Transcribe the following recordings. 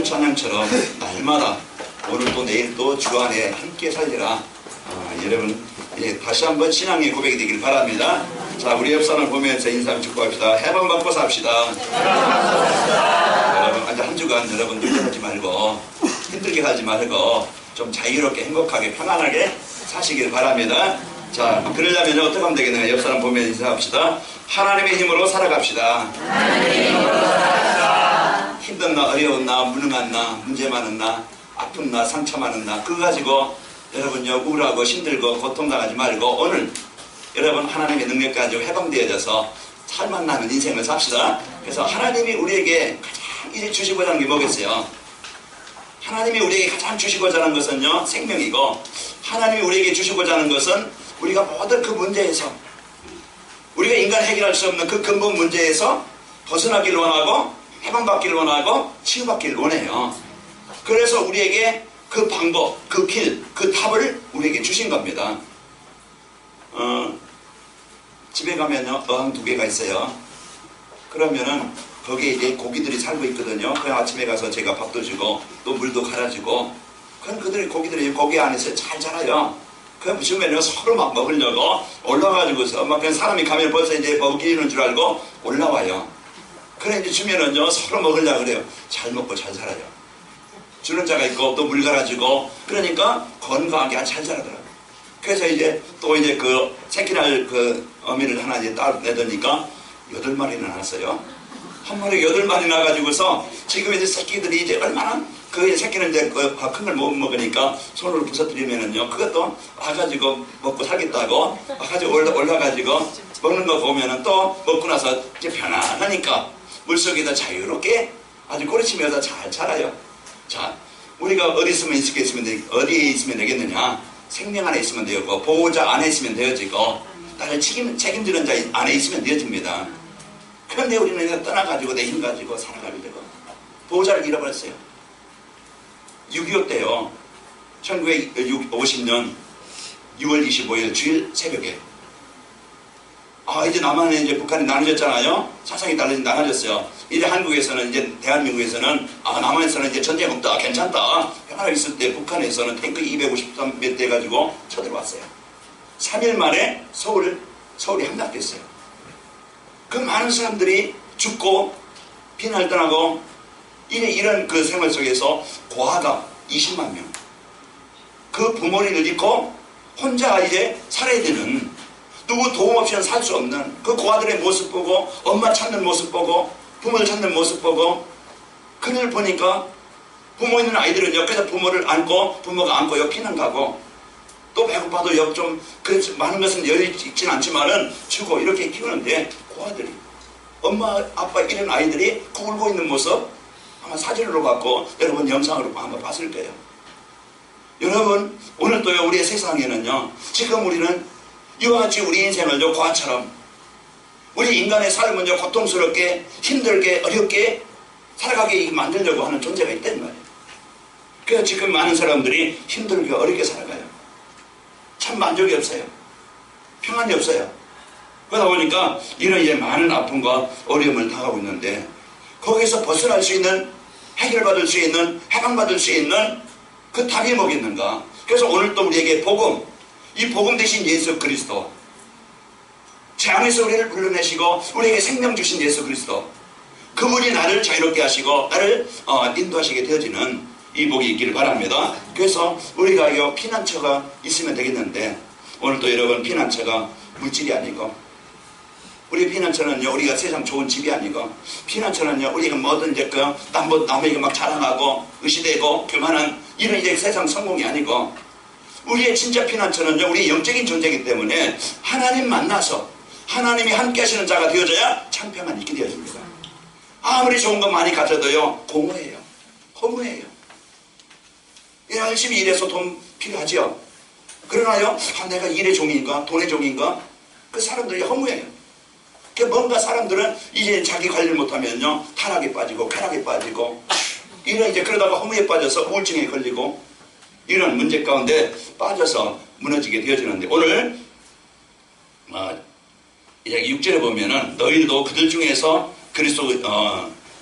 찬양처럼 날마다 오늘도 내일도 주 안에 함께 살리라. 여러분 다시 한번 신앙의 고백이 되길 바랍니다. 자, 우리 옆 사람 보면서 인사 축복합시다. 해방 받고 삽시다. 여러분 이제 한 주간 여러분 힘들지 말고 힘들게 가지 말고 좀 자유롭게 행복하게 편안하게 사시길 바랍니다. 자, 그러려면 어떻게 하면 되겠나요? 옆 사람 보면 인사합시다. 하나님의 힘으로 살아갑시다. 힘든 나, 어려운 나, 무능한 나, 문제 많은 나, 아픈 나, 상처 많은 나, 그거 가지고 여러분요 우울하고 힘들고 고통당하지 말고 오늘 여러분 하나님의 능력 가지고 해방되어져서 살만나는 인생을 삽시다. 그래서 하나님이 우리에게 가장 이제 주시고자 하는 게 뭐겠어요? 하나님이 우리에게 가장 주시고자 하는 것은요 생명이고, 하나님이 우리에게 주시고자 하는 것은 우리가 모든 그 문제에서, 우리가 인간 해결할 수 없는 그 근본 문제에서 벗어나기를 원하고 해방받기를 원하고 치유받기를 원해요. 그래서 우리에게 그 방법, 그 길, 그 답을 우리에게 주신 겁니다. 집에 가면요 어항 2개가 있어요. 그러면은 거기에 이제 고기들이 살고 있거든요. 그 아침에 가서 제가 밥도 주고 또 물도 갈아주고, 그럼 고기들이 고기 안에서 잘 자라요. 그럼 주면요 서로 막 먹으려고 올라가지고서 막 그냥 사람이 가면 벌써 이제 먹이는 줄 알고 올라와요. 그래 이제 주면은요 서로 먹으려고 그래요. 잘 먹고 잘 살아요. 주는 자가 있고 또 물 갈아주고, 그러니까 건강하게 잘 자라더라고요. 그래서 이제 또 이제 그 새끼날 그 어미를 하나 이제 따로 내더니까 8마리나 낳았어요. 한 마리 8마리 나가지고서 지금 이제 새끼들이 이제 얼마나 그 새끼는 이제 큰 걸 못 먹으니까 손으로 부서뜨리면은요 그것도 와가지고 먹고 살겠다고 와가지고 올라가지고 먹는 거 보면은 또 먹고 나서 이제 편안하니까 물속에다 자유롭게 아주 꼬리치면서 잘 자라요. 자, 우리가 어디에 있으면 되겠느냐? 생명 안에 있으면 되고 보호자 안에 있으면 되어지고 나를 책임지는 자 안에 있으면 되어집니다. 그런데 우리는 떠나가지고 내 힘 가지고 살아가게 되고 보호자를 잃어버렸어요. 6.25 때요 1950년 6월 25일 주일 새벽에 이제 남한에 이제 북한이 나눠졌잖아요. 사상이 나눠졌어요. 이제 한국에서는 이제 대한민국에서는 남한에서는 이제 전쟁 없다, 괜찮다, 평화가 있을 때 북한에서는 탱크 253몇 대 가지고 쳐들어왔어요. 3일 만에 서울이 함락됐어요. 그 많은 사람들이 죽고 피난을 떠나고 이런 그 생활 속에서 고아가 20만 명, 그 부모님을 잃고 혼자 이제 살아야 되는, 누구 도움 없이는 살 수 없는 그 고아들의 모습 보고 엄마 찾는 모습 보고 부모를 찾는 모습 보고, 그걸 보니까 부모 있는 아이들은 옆에서 부모를 안고 부모가 안고 옆 피난 가고 또 배고파도 옆 좀 많은 것은 여유 있지는 않지만은 주고 이렇게 키우는데 고아들이 엄마 아빠 이런 아이들이 울고 있는 모습 아마 사진으로 봤고 여러분 영상으로 한번 봤을 거예요. 여러분 오늘 또요 우리의 세상에는요 지금 우리는 이와 같이 우리 인생을요 고아처럼 우리 인간의 삶은요 고통스럽게 힘들게 어렵게 살아가게 만들려고 하는 존재가 있다는 말이에요. 그래서 지금 많은 사람들이 힘들게 어렵게 살아가요. 참 만족이 없어요. 평안이 없어요. 그러다 보니까 이런 이제 많은 아픔과 어려움을 당하고 있는데 거기서 벗어날 수 있는, 해결받을 수 있는, 해방받을 수 있는 그 답이 뭐겠는가. 그래서 오늘 또 우리에게 복음, 이 복음 대신 예수 그리스도, 재앙에서 우리를 불러내시고 우리에게 생명 주신 예수 그리스도, 그분이 나를 자유롭게 하시고 나를 인도하시게 되어지는 이 복이 있기를 바랍니다. 그래서 우리가 이 피난처가 있으면 되겠는데 오늘 또 여러분 피난처가 물질이 아니고, 우리 피난처는요 우리가 세상 좋은 집이 아니고, 피난처는요 우리가 뭐든 이제 남에게 막 자랑하고 의시되고 교만한 이런 이제 세상 성공이 아니고, 우리의 진짜 피난처는요 우리 영적인 존재이기 때문에 하나님 만나서 하나님이 함께 하시는 자가 되어져야 참 평안이 있게 되어집니다. 아무리 좋은 것 많이 가져도요 공허해요. 허무해요. 열심히 일해서 돈 필요하죠. 그러나요 내가 일의 종인가 돈의 종인가, 그 사람들이 허무해요. 뭔가 사람들은 이제 자기 관리를 못하면요 타락에 빠지고 쾌락에 빠지고 이런 이제 그러다가 허무에 빠져서 우울증에 걸리고 이런 문제 가운데 빠져서 무너지게 되어지는데, 오늘 이제 6절에 보면은 너희도 그들 중에서 그리스도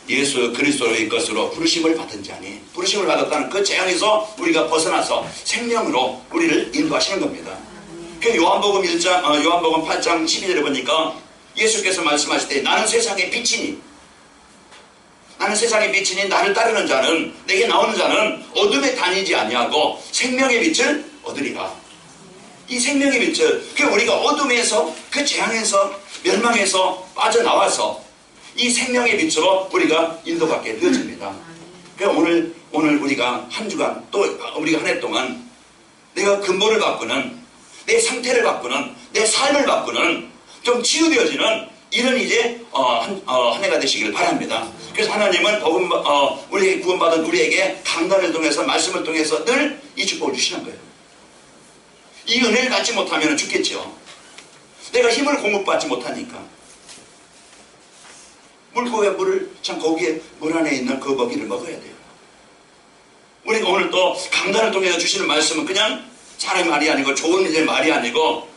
예수 그리스도의 것으로 부르심을 받은 자니, 부르심을 받았다는 그 재앙에서 우리가 벗어나서 생명으로 우리를 인도하시는 겁니다. 그 요한복음 8장 12절에 보니까 예수께서 말씀하실 때 나는 세상의 빛이니, 나는 세상의 빛이니 나를 따르는 자는, 내게 나오는 자는 어둠에 다니지 아니하고 생명의 빛을 얻으리라. 이 생명의 빛을, 그 우리가 어둠에서, 그 재앙에서, 멸망에서 빠져나와서 이 생명의 빛으로 우리가 인도받게 되어집니다. 그러니까 오늘 우리가 한 주간, 또 우리가 한 해 동안 내가 근본을 바꾸는, 내 상태를 바꾸는, 내 삶을 바꾸는, 좀 치유되어지는 이런 이제 한 해가 되시길 바랍니다. 그래서 하나님은 우리에게 구원받은 우리에게 강단을 통해서, 말씀을 통해서 늘 이 축복을 주시는 거예요. 이 은혜를 갖지 못하면 죽겠죠. 내가 힘을 공급받지 못하니까. 물고기에 물을, 참 거기에 물 안에 있는 그 먹이를 먹어야 돼요. 우리가 오늘 또 강단을 통해서 주시는 말씀은 그냥 사람의 말이 아니고, 좋은 이제 말이 아니고,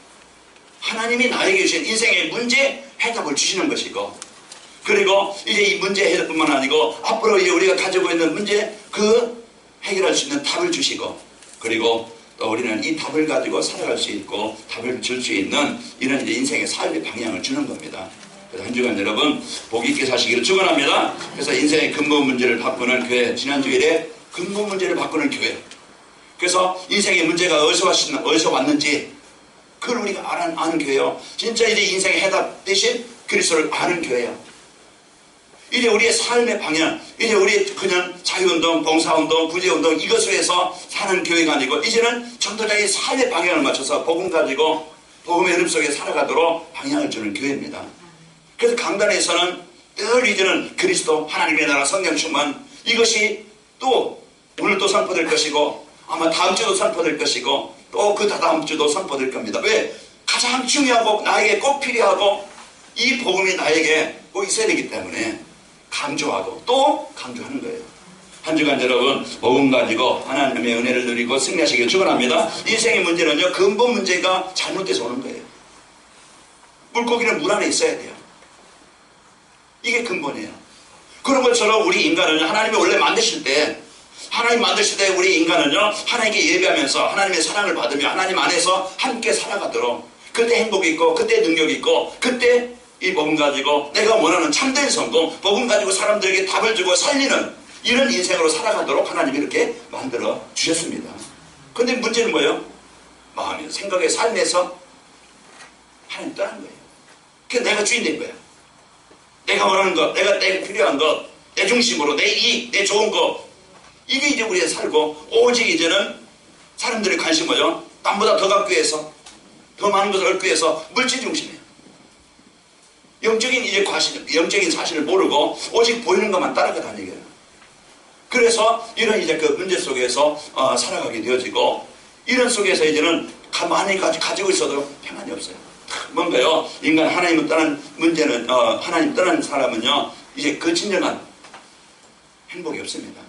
하나님이 나에게 주신 인생의 문제 해답을 주시는 것이고, 그리고 이제 이 문제 해답뿐만 아니고 앞으로 이제 우리가 가지고 있는 문제 그 해결할 수 있는 답을 주시고, 그리고 또 우리는 이 답을 가지고 살아갈 수 있고 답을 줄 수 있는 이런 이제 인생의 삶의 방향을 주는 겁니다. 그래서 한 주간 여러분 복 있게 사시기를 축원합니다. 그래서 인생의 근본 문제를 바꾸는 교회, 지난주일에 근본 문제를 바꾸는 교회. 그래서 인생의 문제가 어디서 왔는지 그걸 우리가 아는 교회요. 진짜 이제 인생의 해답 대신 그리스도를 아는 교회요. 이제 우리의 삶의 방향, 이제 우리 그냥 자유운동, 봉사운동, 구제운동 이것을 해서 사는 교회가 아니고, 이제는 전도자의 삶의 방향을 맞춰서 복음 가지고 복음의 흐름 속에 살아가도록 방향을 주는 교회입니다. 그래서 강단에서는 늘 이제는 그리스도, 하나님의 나라, 성령 충만, 이것이 또 오늘 또 선포될 것이고, 아마 다음 주도 선포될 것이고, 또 그 다다음 주도 선포될 겁니다. 왜? 가장 중요하고 나에게 꼭 필요하고 이 복음이 나에게 꼭 있어야 되기 때문에 강조하고 또 강조하는 거예요. 한 주간 여러분 복음 가지고 하나님의 은혜를 누리고 승리하시길 축원합니다. 인생의 문제는요, 근본 문제가 잘못돼서 오는 거예요. 물고기는 물 안에 있어야 돼요. 이게 근본이에요. 그런 것처럼 우리 인간은 하나님이 원래 만드실 때, 우리 인간은요, 하나님께 예배하면서 하나님의 사랑을 받으며 하나님 안에서 함께 살아가도록, 그때 행복이 있고, 그때 능력이 있고, 그때 이 복음 가지고 내가 원하는 참된 성공, 복음 가지고 사람들에게 답을 주고 살리는 이런 인생으로 살아가도록 하나님이 이렇게 만들어 주셨습니다. 그런데 문제는 뭐예요? 마음이, 생각의 삶에서 하나님 떠난 거예요. 그래서 내가 주인 된 거야. 내가 원하는 것, 내가 필요한 것, 내 중심으로 내 이익, 내 좋은 것, 이게 이제 우리가 살고, 오직 이제는 사람들의 관심 뭐죠? 남보다 더 갖기 위해서, 더 많은 것을 얻기 위해서 물질 중심이에요. 영적인 사실을 모르고 오직 보이는 것만 따라가 다니게 해요. 그래서 이런 이제 그 문제 속에서 살아가게 되어지고, 이런 속에서 이제는 가만히 가지고 있어도 평안이 없어요. 뭔가요? 인간 하나님을 떠난 문제는, 하나님 떠난 사람은요, 이제 그 진정한 행복이 없습니다.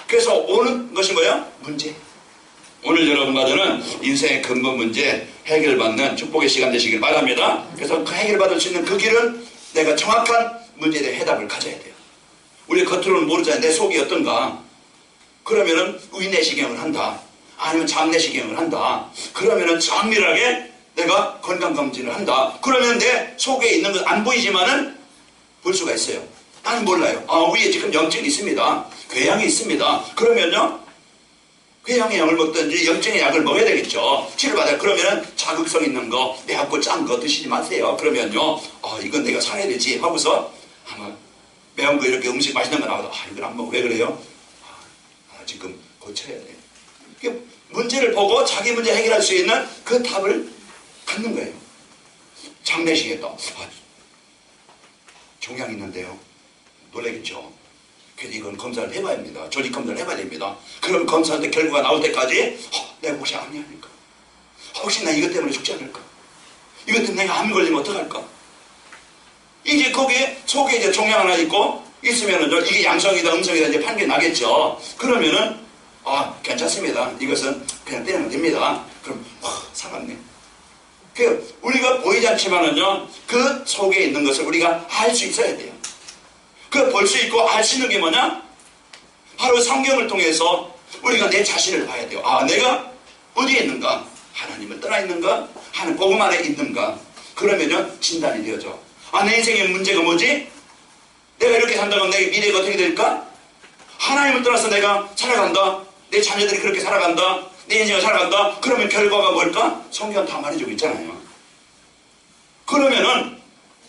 그래서 오는 것이 뭐예요? 문제. 오늘 여러분과 저는 인생의 근본 문제 해결받는 축복의 시간 되시길 바랍니다. 그래서 그 해결받을 수 있는 그 길은 내가 정확한 문제에 대한 해답을 가져야 돼요. 우리 겉으로는 모르잖아요. 내 속이 어떤가. 그러면은 위내시경을 한다, 아니면 장내시경을 한다, 그러면은 정밀하게 내가 건강검진을 한다. 그러면 내 속에 있는 건 안 보이지만은 볼 수가 있어요. 나는 몰라요. 위에 지금 염증이 있습니다. 궤양이 있습니다. 그러면요, 궤양의 약을 먹든지 염증의 약을 먹어야 되겠죠. 치료받아요. 그러면은 자극성 있는 거, 매웠고 짠 거 드시지 마세요. 그러면요, 이건 내가 살아야 되지 하고서 아마 매운 거 이렇게 음식 맛있는 거 나와도 이건 안 먹어. 왜 그래요? 지금 고쳐야 돼. 문제를 보고 자기 문제 해결할 수 있는 그 답을 갖는 거예요. 장내시겠다. 종양 있는데요. 놀라겠죠. 그래서 이건 검사를 해봐야 합니다. 조직 검사를 해봐야 됩니다. 그럼 검사할 때 결과가 나올 때까지 내가 혹시 암이 아닐까? 혹시 나 이것 때문에 죽지 않을까? 이것 때문에 내가 암 걸리면 어떡할까? 이제 거기에 속에 이제 종양 하나 있고 있으면은 이게 양성이다 음성이다 이제 판결이 나겠죠. 그러면은 괜찮습니다. 이것은 그냥 떼면 됩니다. 그럼 살았네. 우리가 보이지 않지만은요, 그 속에 있는 것을 우리가 알 수 있어야 돼요. 그 볼 수 있고 알 수 있는 게 뭐냐? 바로 성경을 통해서 우리가 내 자신을 봐야 돼요. 아, 내가 어디에 있는가? 하나님을 떠나 있는가? 하나님 복음 안에 있는가? 그러면은 진단이 되어져. 아, 내 인생의 문제가 뭐지? 내가 이렇게 산다면 내 미래가 어떻게 될까? 하나님을 떠나서 내가 살아간다. 내 자녀들이 그렇게 살아간다. 내 인생을 살아간다. 그러면 결과가 뭘까? 성경은 다 말해주고 있잖아요. 그러면은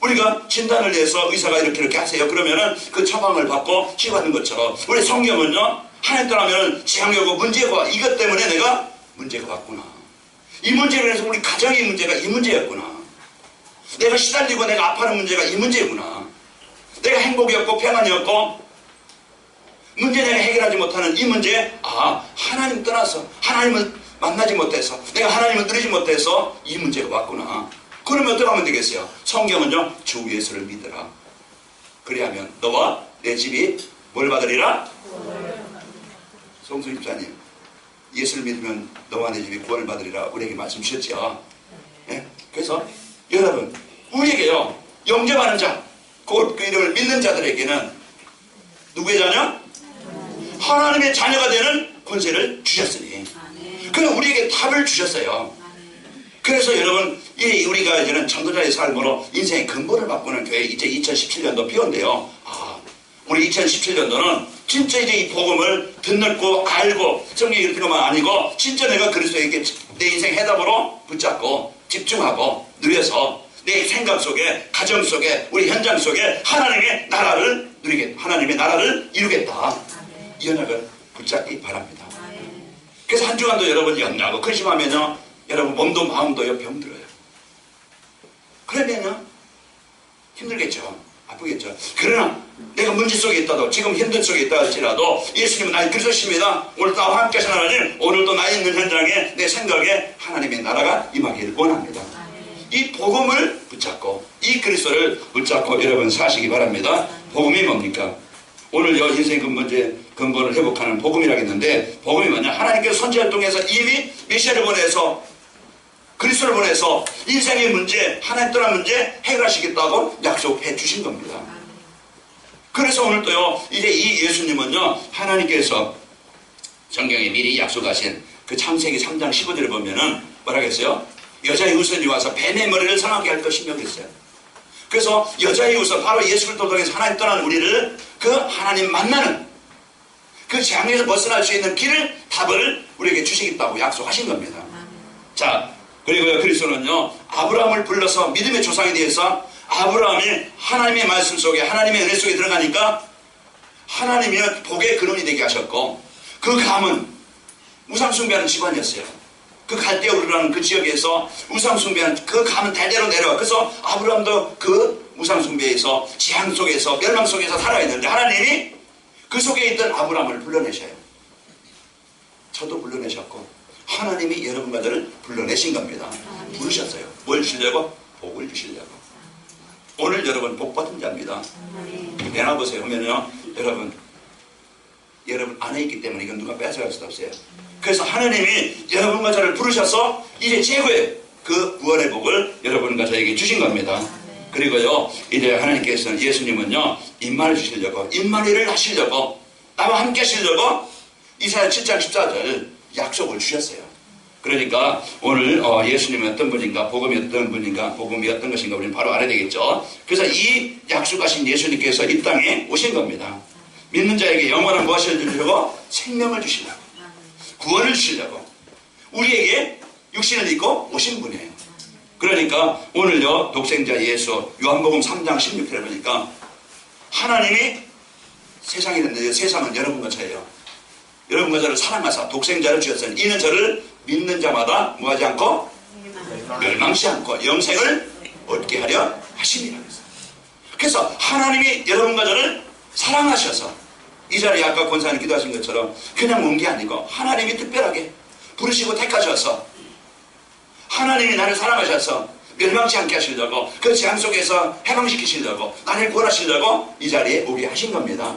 우리가 진단을 내서 의사가 이렇게 하세요. 그러면은 그 처방을 받고 치료하는 것처럼 우리 성경은요, 하나님 떠나면 재앙이 오고 문제가 와. 이것 때문에 내가 문제가 왔구나. 이 문제로 해서 우리 가정의 문제가 이 문제였구나. 내가 시달리고 내가 아파하는 문제가 이 문제구나. 내가 행복이 없고 평안이 없고 문제 내가 해결하지 못하는 이 문제, 아, 하나님 떠나서 하나님을 만나지 못해서 내가 하나님을 누리지 못해서 이 문제가 왔구나. 그러면 어떻게 하면 되겠어요? 성경은요, 주 예수를 믿으라. 그리하면 너와 내 집이 뭘 받으리라? 송수 집사님, 예수를 믿으면 너와 내 집이 구원을 받으리라 우리에게 말씀 주셨죠. 예? 그래서 여러분, 우리에게요, 영접하는 자, 곧 그 이름을 믿는 자들에게는 누구의 자녀? 하나님의 자녀가 되는 권세를 주셨으니, 그래서 우리에게 답을 주셨어요. 그래서 여러분, 우리가 이제는 전도자의 삶으로 인생의 근본을 바꾸는 교회, 이제 2017년도 피온데요. 아, 우리 2017년도는 진짜 이제 이 복음을 듣고 알고 성경이 이렇게 것만 아니고 진짜 내가 그리스도에게 내 인생 해답으로 붙잡고 집중하고 누려서 내 생각 속에, 가정 속에, 우리 현장 속에 하나님의 나라를 누리겠다. 하나님의 나라를 이루겠다. 이 언약을 붙잡기 바랍니다. 그래서 한 주간도 여러분 염려하고 근심하면요, 여러분 몸도 마음도요 병들어요. 그러면요 힘들겠죠. 아프겠죠. 그러나 내가 문제 속에 있다도, 지금 힘든 속에 있다 할지라도 예수님은 나의 그리스도십니다. 오늘 나와 함께 하신 하나님, 오늘도 나 있는 현장에 내 생각에 하나님의 나라가 임하기를 원합니다. 이 복음을 붙잡고 이 그리스도를 붙잡고 여러분 사시기 바랍니다. 복음이 뭡니까? 오늘 여 인생 근본을 회복하는 복음이라겠는데, 복음이 뭐냐? 하나님께서 선지자를 통해서 이미 메시아를 보내서 그리스도를 보내서 인생의 문제, 하나님 떠난 문제 해결하시겠다고 약속해 주신 겁니다. 그래서 오늘도요, 이제 이 예수님은요, 하나님께서 성경에 미리 약속하신 그 창세기 3장 15절을 보면은 뭐라겠어요? 여자의 우선이 와서 뱀의 머리를 상하게 할 것이며 그랬어요. 그래서 여자의 우선, 바로 예수 그리스도를 통해서 하나님 떠난 우리를 그 하나님 만나는 그 재앙에서 벗어날 수 있는 길을, 답을 우리에게 주시겠다고 약속하신 겁니다. 자, 그리고요, 그리스도는요, 아브라함을 불러서 믿음의 조상에 대해서 아브라함이 하나님의 말씀 속에, 하나님의 은혜 속에 들어가니까 하나님이 복의 근원이 되게 하셨고, 그 감은 우상숭배하는 집안이었어요. 그 갈대우르라는 그 지역에서 우상숭배하는 그 감은 대대로 내려와. 그래서 아브라함도 그 우상숭배에서, 재앙 속에서, 멸망 속에서 살아야 되는데 하나님이 그 속에 있던 아브라함을 불러내셔요. 저도 불러내셨고 하나님이 여러분과들을 불러내신 겁니다. 부르셨어요. 뭘 주시려고? 복을 주시려고. 오늘 여러분 복 받은 자입니다. 내놔보세요 하면요, 여러분 안에 있기 때문에 이건 누가 뺏어갈 수도 없어요. 그래서 하나님이 여러분과 저를 부르셔서 이제 최고의 그 구원의 복을 여러분과 저에게 주신 겁니다. 그리고요, 이제 하나님께서는, 예수님은요, 임마를 주시려고, 임마리를 하시려고, 나와 함께 하시려고 이사야 7장 14절 약속을 주셨어요. 그러니까 오늘 예수님이 어떤 분인가, 복음이 어떤 분인가, 복음이 어떤 것인가 우리는 바로 알아야 되겠죠. 그래서 이 약속하신 예수님께서 이 땅에 오신 겁니다. 믿는 자에게 영원한 무엇을 주시려고? 생명을 주시려고, 구원을 주시려고 우리에게 육신을 입고 오신 분이에요. 그러니까 오늘요, 독생자 예수, 요한복음 3장 16절에 보니까 하나님이 세상이 됐는데 세상은 여러분과 저예요. 여러분과 저를 사랑하사 독생자를 주셨으니 이는 저를 믿는 자마다 뭐하지 않고 멸망치 않고 영생을 얻게 하려 하심이라. 그래서 하나님이 여러분과 저를 사랑하셔서 이 자리에 아까 권사님 기도하신 것처럼 그냥 온 게 아니고 하나님이 특별하게 부르시고 택하셔서 하나님이 나를 사랑하셔서 멸망치 않게 하시려고, 그 재앙 속에서 해방시키시려고, 나를 구원하시려고 이 자리에 오게 하신 겁니다.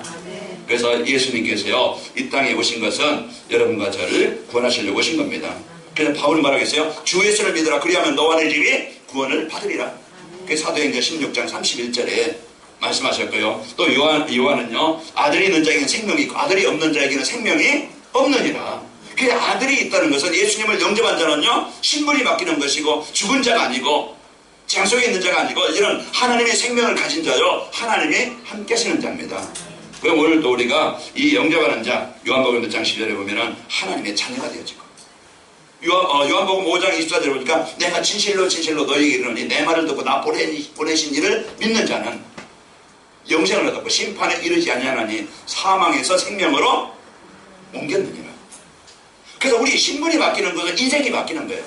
그래서 예수님께서요, 이 땅에 오신 것은 여러분과 저를 구원하시려고 오신 겁니다. 그래서 바울은 말하겠어요. 주 예수를 믿으라. 그리하면 너와 내 집이 구원을 받으리라. 그 사도행전 16장 31절에 말씀하셨고요. 또 요한은요, 아들이 있는 자에게는 생명이 있고 아들이 없는 자에게는 생명이 없느니라. 그 아들이 있다는 것은 예수님을 영접한 자는요, 신분이 바뀌는 것이고 죽은 자가 아니고 장 속에 있는 자가 아니고 이런 하나님의 생명을 가진 자요, 하나님이 함께 하시는 자입니다. 그럼 오늘 또 우리가 이 영접하는 자, 요한복음 1장 10절에 보면은 하나님의 자녀가 되어지고, 요한복음 5장 24절에 보니까 내가 진실로 진실로 너희에게 이르노니 내 말을 듣고 나 보내신 이를 믿는 자는 영생을 얻었고 심판에 이르지 아니하나니 사망에서 생명으로 옮겼느니라. 그래서 우리 신분이 바뀌는 것은 인생이 바뀌는 거예요.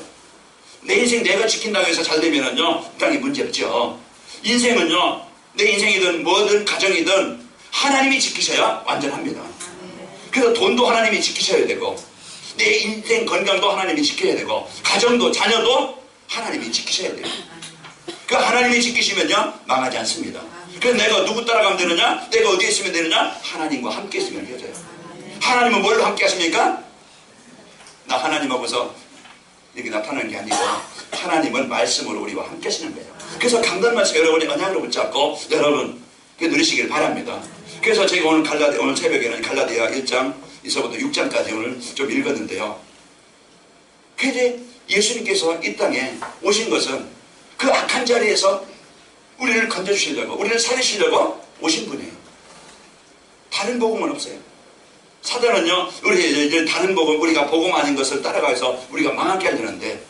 내 인생 내가 지킨다고 해서 잘 되면은요, 땅이 문제없죠. 인생은요, 내 인생이든 뭐든 가정이든 하나님이 지키셔야 완전합니다. 그래서 돈도 하나님이 지키셔야 되고, 내 인생 건강도 하나님이 지켜야 되고, 가정도 자녀도 하나님이 지키셔야 돼요. 그 하나님이 지키시면요, 망하지 않습니다. 그래서 내가 누구 따라가면 되느냐? 내가 어디에 있으면 되느냐? 하나님과 함께 있으면 되어져요. 하나님은 뭘로 함께 하십니까? 나 하나님하고서 이렇게 나타나는 게 아니고 하나님은 말씀으로 우리와 함께 하시는 거예요. 그래서 강단 말씀 여러분이 언약으로 붙잡고 여러분 누리시길 바랍니다. 그래서 제가 오늘 새벽에는 갈라디아 1장에서부터 6장까지 오늘 좀 읽었는데요. 그런데 예수님께서 이 땅에 오신 것은 그 악한 자리에서 우리를 건져주시려고, 우리를 살리시려고 오신 분이에요. 다른 복음은 없어요. 사단은요, 우리 다른 복음, 우리가 복음 아닌 것을 따라가서 우리가 망하게 하려는데,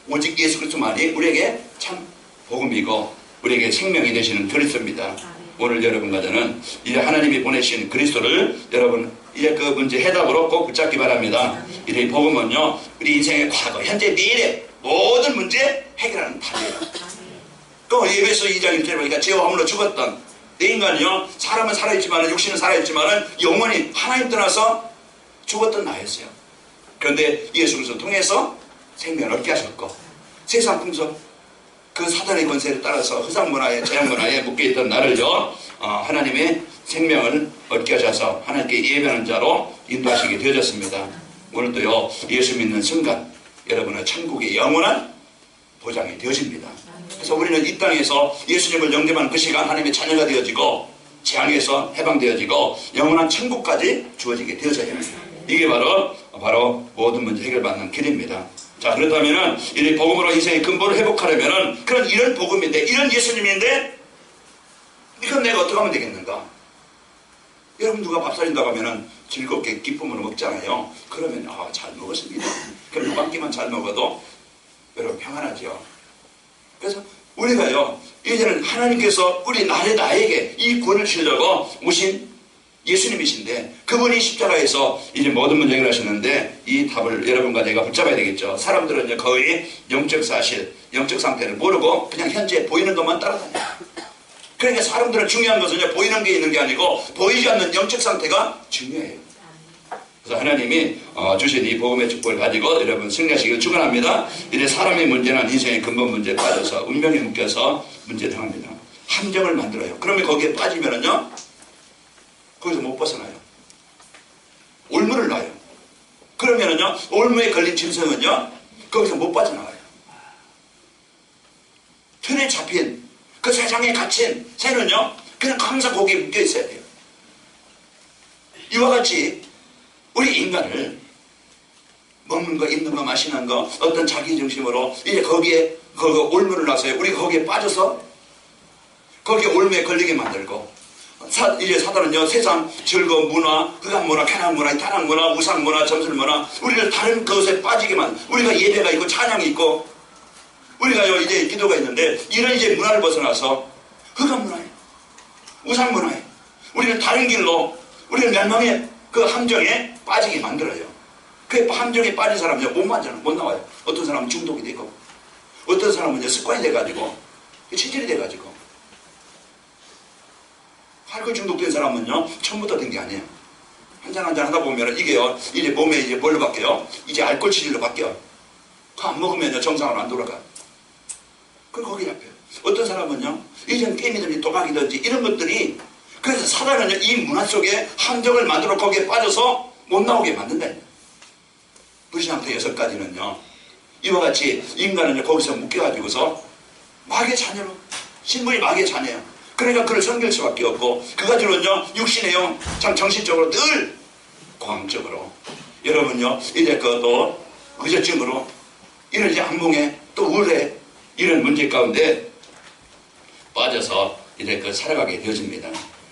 오직 예수 그리스도만이 우리에게 참 복음이고 우리에게 생명이 되시는 그리스도입니다. 오늘 여러분과 저는 이제 하나님이 보내신 그리스도를 여러분 이제 그 문제 해답으로 꼭 붙잡기 바랍니다. 이 복음은요, 우리 인생의 과거, 현재, 미래 모든 문제 해결하는 답이에요. 그 에베소 2장 1절에 보니까 죄와 허물로 죽었던 내 인간이요, 사람은 살아있지만 육신은 살아있지만 영원히 하나님 떠나서 죽었던 나였어요. 그런데 예수 그리스도 통해서 생명을 얻게 하셨고, 세상 풍속 그 사단의 권세를 따라서 허상문화에 제약문화에 묶여있던 나를요, 하나님의 생명을 얻게 하셔서 하나님께 예배하는 자로 인도하시게 되어졌습니다. 오늘도요, 예수 믿는 순간 여러분의 천국의 영원한 보장이 되어집니다. 그래서 우리는 이 땅에서 예수님을 영접하는 그 시간 하나님의 자녀가 되어지고 재앙에서 해방되어지고 영원한 천국까지 주어지게 되어져야 합니다. 이게 바로 모든 문제 해결받는 길입니다. 자, 그렇다면은 이 복음으로 인생의 근본을 회복하려면은 이런 복음인데, 이런 예수님인데 이건 내가 어떻게 하면 되겠는가? 여러분 누가 밥 사준다고 하면은 즐겁게 기쁨으로 먹잖아요. 그러면 잘 먹었습니다. 그럼 한 끼만 잘 먹어도 여러분 평안하죠. 그래서 우리가요, 이제는 하나님께서 나에게 이 구원을 주려고 오신 예수님이신데, 그분이 십자가에서 이제 모든 문제 해결하셨는데 이 답을 여러분과 내가 붙잡아야 되겠죠. 사람들은 거의 영적 사실, 영적 상태를 모르고 그냥 현재 보이는 것만 따라다녀요. 그러니까 사람들은 중요한 것은 보이는 게 있는 게 아니고 보이지 않는 영적 상태가 중요해요. 그래서 하나님이 주신 이 복음의 축복을 가지고 여러분 승리하시길 축원합니다. 이제 사람의 문제는 인생의 근본 문제에 빠져서 운명에 묶여서 문제를 당합니다. 함정을 만들어요. 그러면 거기에 빠지면은요, 거기서 못 벗어나요. 올무를 놔요. 그러면은요, 올무에 걸린 짐승은요, 거기서 못 빠져나와요. 틀에 잡힌 그 세상에 갇힌 새는요, 그냥 항상 거기에 묶여 있어야 돼요. 이와 같이 우리 인간을 먹는 거, 입는 거, 마시는 거, 어떤 자기 중심으로 이제 거기에 올무를 놔서요, 우리가 거기에 빠져서 거기에 올무에 걸리게 만들고, 이제 사단은요, 세상 즐거운 문화, 흑암 문화, 쾌락 문화, 타락 문화, 우상 문화, 점술 문화, 우리를 다른 것에 빠지게만, 우리가 예배가 있고 찬양이 있고 우리가요 이제 기도가 있는데, 이런 이제 문화를 벗어나서 흑암 문화에, 우상 문화에, 우리는 다른 길로 우리는 멸망의 그 함정에 빠지게 만들어요. 그 함정에 빠진 사람은요, 못 나와요. 어떤 사람은 중독이 되고, 어떤 사람은 이제 습관이 돼가지고, 체질이 돼가지고. 알코올 중독된 사람은요, 처음부터 된 게 아니에요. 한잔 하다 보면 이게요, 이제 몸에 이제 뭘로 바뀌어요? 이제 알코올 체질로 바뀌어요. 그거 안 먹으면요, 정상으로 안 돌아가. 그럼 거기 잡혀요. 어떤 사람은요, 이전 게임이든지 도박이든지 이런 것들이, 그래서 사단은요, 이 문화 속에 함정을 만들어 거기에 빠져서 못 나오게 만든다. 불신앙부터 6가지는요, 이와 같이 인간은 거기서 묶여가지고서 마귀의 자녀로, 신분이 마귀의 자녀예요. 그러니까 그를 섬길 수밖에 없고, 그가 주는요 육신에요 참 정신적으로 늘 공황적으로, 여러분요 이제 그또 의젓증으로, 이런 이제 악몽에 또 우울해, 이런 문제 가운데 빠져서 이제 그 살아가게 되어집니다.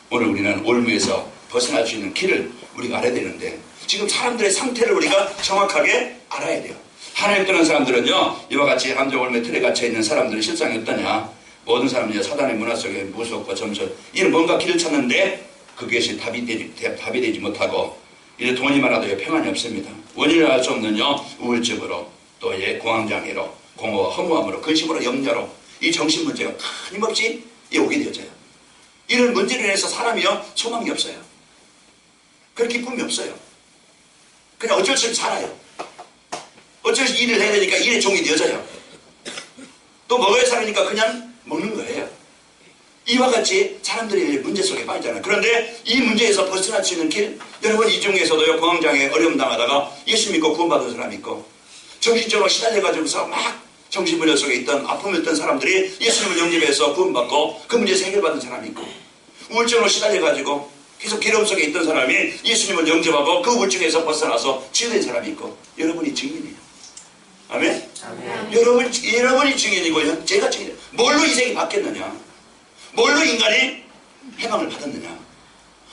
오늘 우리는 올무에서 벗어날 수 있는 길을 우리가 알아야 되는데, 지금 사람들의 상태를 우리가 정확하게 알아야 돼요. 하나님 떠난 사람들은요 이와 같이 함정 올무의 틀에 갇혀 있는 사람들의 실상이 어떠냐, 모든 사람은 사단의 문화 속에 무속과 점술, 이런 뭔가 길을 찾는데 그것이 답이 되지 못하고, 이제 돈이 많아도 평안이 없습니다. 원인을 알 수 없는요 우울증으로, 또 공황장애로, 공허와 허무함으로, 근심으로, 염려로 이 정신 문제가 끊임없이 오게 되어져요. 이런 문제로 인해서 사람이요 소망이 없어요. 그런 기쁨이 없어요. 그냥 어쩔 수 없이 살아요. 어쩔 수 없이 일을 해야 되니까 일의 종이 되어져요. 또 먹어야 살으니까 그냥 먹는 거예요. 이와 같이 사람들이 문제 속에 빠지잖아요. 그런데 이 문제에서 벗어날 수 있는 길, 여러분 이 중에서도요 공황장애 어려움 당하다가 예수 믿고 구원받은 사람이 있고, 정신적으로 시달려가지고서 막 정신분열 속에 있던 아픔을 있던 사람들이 예수님을 영접해서 구원받고 그 문제에서 해결받은 사람이 있고, 우울증으로 시달려가지고 계속 괴로움 속에 있던 사람이 예수님을 영접하고 그 우울증에서 벗어나서 치유된 사람이 있고, 여러분이 증인이에요. 아멘? 아멘. 여러분이 증인이고 제가 증인이에요. 뭘로 인생이 바뀌었느냐, 뭘로 인간이 해방을 받았느냐.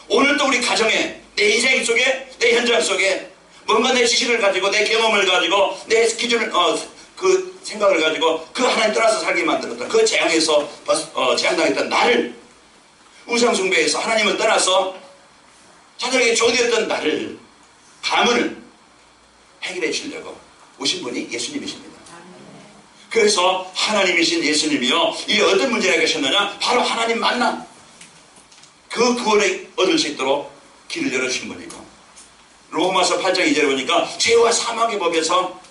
오늘 또 우리 가정에, 내 인생 속에, 내 현장 속에 뭔가 내 지식을 가지고, 내 경험을 가지고, 내 기준을 그 생각을 가지고 그 하나님 따라서 살게 만들었던 그 재앙에서 재앙당했던 나를, 우상숭배에서 하나님을 떠나서 자들에게 조되었던 나를, 가문을 해결해 주려고 오신 분이 예수님이십니다. 그래서 하나님이신 예수님이요 이 어떤 문제가 계셨느냐, 바로 하나님 만남, 그 구원을 얻을 수 있도록 길을 열어주신 분이고, 로마서 8장 2절에 보니까 죄와 사망의 법에서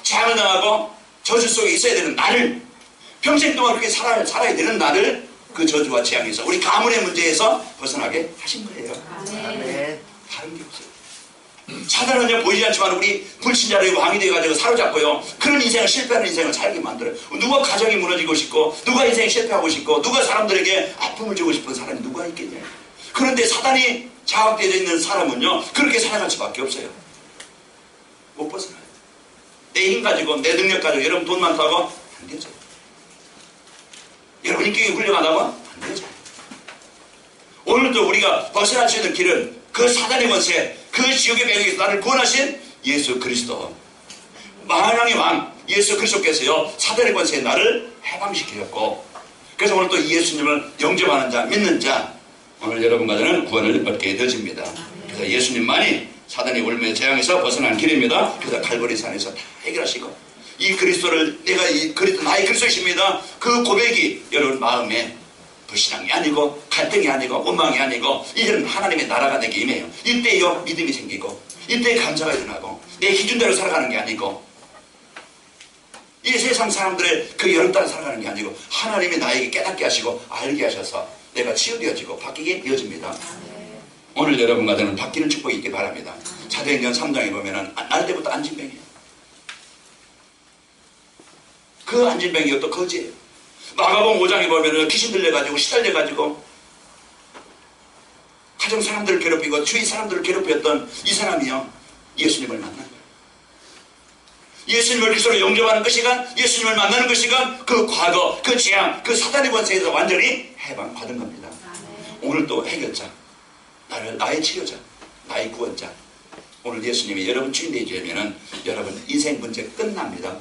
재앙을 당하고 저주 속에 있어야 되는 나를, 평생 동안 그렇게 살아야 되는 나를 그 저주와 재앙에서, 우리 가문의 문제에서 벗어나게 하신 거예요. 아멘. 다른 게 없어요. 사단은요 보이지 않지만 우리 불신자를 왕이 되어가지고 사로잡고요 그런 인생을, 실패하는 인생을 살게 만들어요. 누가 가정이 무너지고 싶고, 누가 인생이 실패하고 싶고, 누가 사람들에게 아픔을 주고 싶은 사람이 누가 있겠냐. 그런데 사단이 장악되어 있는 사람은요 그렇게 살아갈 수밖에 없어요. 못 벗어나요. 내 힘 가지고, 내 능력 가지고, 여러분 돈 많다고 안 되죠. 여러분 인격이 훌륭하다고 안 되죠. 오늘도 우리가 벗어날 수 있는 길은 그 사단의 권세, 그 지옥의 배경에서 나를 구원하신 예수 그리스도, 만왕의 왕 예수 그리스도께서요 사단의 권세에 나를 해방시키셨고, 그래서 오늘 또 이 예수님을 영접하는 자, 믿는 자, 오늘 여러분 가정은 구원을 얻게 되어집니다. 그래서 예수님만이 사단의 올무의 재앙에서 벗어난 길입니다. 그래서 갈보리 산에서 다 해결하시고, 이 그리스도를, 내가 이 그리스도, 나의 그리스도십니다, 그 고백이 여러분 마음에 불신앙이 아니고, 갈등이 아니고, 원망이 아니고, 이제는 하나님의 나라가 내게 임해요. 이때요 믿음이 생기고, 이때 감사가 일어나고, 내 기준대로 살아가는 게 아니고, 이 세상 사람들의 그 여름 따라 살아가는 게 아니고, 하나님이 나에게 깨닫게 하시고 알게 하셔서 내가 치유되어지고 바뀌게 되어집니다. 오늘 여러분 가정은 바뀌는 축복이 있길 바랍니다. 사도행전 3장에 보면은 날 때부터 안진병이에요. 그 안진병이 또 거지예요. 마가복음 5장에 보면은 귀신 들려가지고 시달려가지고 가정 사람들을 괴롭히고 주위 사람들을 괴롭혔던 이 사람이요 예수님을 만난 거예요. 예수님을 그리스도로 영접하는 그 시간, 예수님을 만나는 그 시간, 그 과거, 그 재앙, 그 사단의 권세에서 완전히 해방받은 겁니다. 오늘 또 해결자, 나의 치료자, 나의 구원자, 오늘 예수님이 여러분 주인 되시면은 여러분 인생 문제 끝납니다.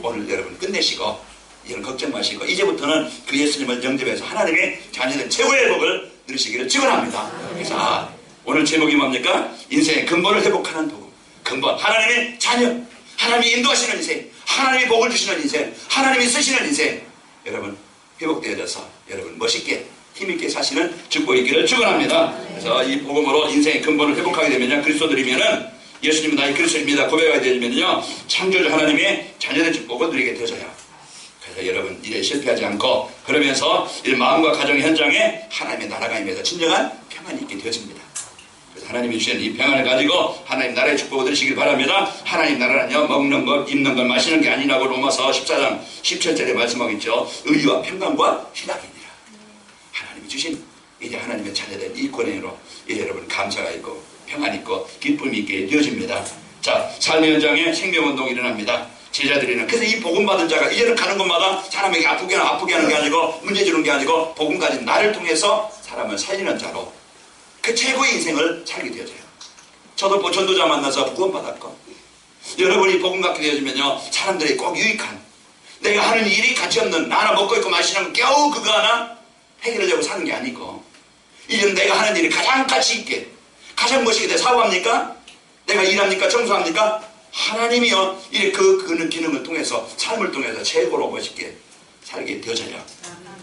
오늘 여러분 끝내시고 이런 걱정 마시고 이제부터는 그 예수님을 영접해서 하나님의 자녀된 최고의 복을 누리시기를 축원합니다. 그래서 오늘 제목이 뭡니까? 인생의 근본을 회복하는 복음. 근본, 하나님의 자녀, 하나님이 인도하시는 인생, 하나님이 복을 주시는 인생, 하나님이 쓰시는 인생, 여러분 회복되어져서 여러분 멋있게 힘있게 사시는 축복이 있기를 축원합니다. 그래서 이 복음으로 인생의 근본을 회복하게 되면요, 그리스도들이면은 예수님은 나의 그리스도입니다 고백하게 되면요, 창조주 하나님의 자녀된 축복을 누리게 되어져요. 그래서 여러분 일에 실패하지 않고 그러면서 이 마음과 가정의 현장에 하나님의 나라가 임해서 진정한 평안이 있게 되어집니다. 그래서 하나님이 주신 이 평안을 가지고 하나님 나라의 축복을 누리시길 바랍니다. 하나님 나라는요 먹는 것, 입는 것, 마시는 게 아니라고 로마서 14장 17절에 말씀하고 있죠. 의와 평강과 희락이니라. 하나님이 주신 이제 하나님의 자녀된 이 권행으로 여러분 감사가 있고 평안이 있고 기쁨이 있게 되어집니다. 자, 삶의 현장에 생명운동이 일어납니다. 제자들이는 그래서 이 복음 받은 자가 이제는 가는 곳마다 사람에게 아프게 하는 게 아니고 문제 주는 게 아니고 복음 가진 나를 통해서 사람을 살리는 자로 그 최고의 인생을 살게 되어져요. 저도 전도자 만나서 구원받았고 여러분이 복음 갖게 되어지면요 사람들이 꼭 유익한 내가 하는 일이 가치 없는 나 하나 먹고 있고 마시는 겨우 그거 하나 해결하려고 사는 게 아니고 이제는 내가 하는 일이 가장 가치 있게 가장 멋있게 사고합니까? 내가 일합니까? 청소합니까? 하나님이요 이렇게 그 기능을 통해서 삶을 통해서 최고로 멋있게 살게 되어져요.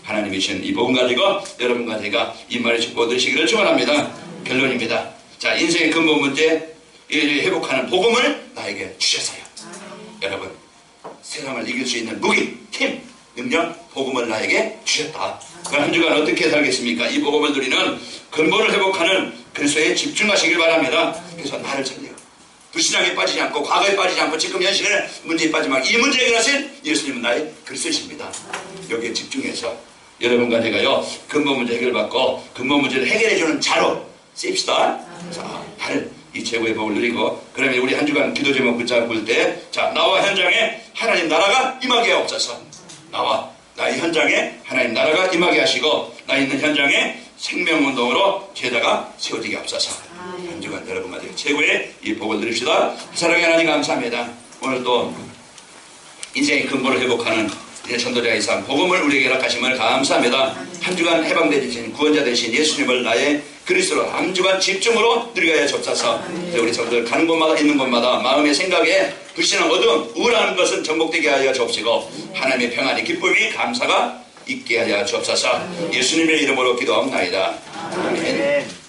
하나님이 주신 이 복음 가지고 여러분과 제가 이 말을 짚고 얻으시기를 축원합니다. 결론입니다. 자, 인생의 근본 문제 회복하는 복음을 나에게 주셨어요. 여러분 세상을 이길 수 있는 무기, 힘, 능력, 복음을 나에게 주셨다. 그럼 한 주간 어떻게 살겠습니까? 이 복음을 누리는 근본을 회복하는 그리스도에 집중하시길 바랍니다. 그래서 나를 살려 불신앙에 빠지지 않고 과거에 빠지지 않고 지금 현실의 문제에 빠지지 말고 이 문제 해결하신 예수님은 나의 그리스도이십니다. 여기에 집중해서 여러분과 제가요 근본 문제 해결받고 근본 문제를 해결해주는 자로 쓰입시다. 자, 나를 이 최고의 복을 누리고 그러면 우리 한 주간 기도 제목 붙잡을 때 자, 나와 현장에 하나님 나라가 임하게 하옵소서. 나와 나의 현장에 하나님 나라가 임하게 하시고 나 있는 현장에 생명운동으로 제자가 세워지게 하옵소서. 한 주간 여러분과 최고의 이 복을 누립시다. 사랑의 하나님 감사합니다. 오늘 또 인생의 근본을 회복하는 전도자의 삶 복음을 우리에게 허락하심을 감사합니다. 한 주간 해방되신 구원자 되신 예수님을 나의 그리스도로 한 주간 집중으로 누리게 하여 주옵소서. 우리 성도들 가는 곳마다 있는 곳마다 마음의 생각에 불신한 어두움 우울한 것은 정복되게 하여 주옵시고 하나님의 평안이 기쁨이 감사가 있게 하여 주옵소서. 예수님의 이름으로 기도하옵나이다. 아멘.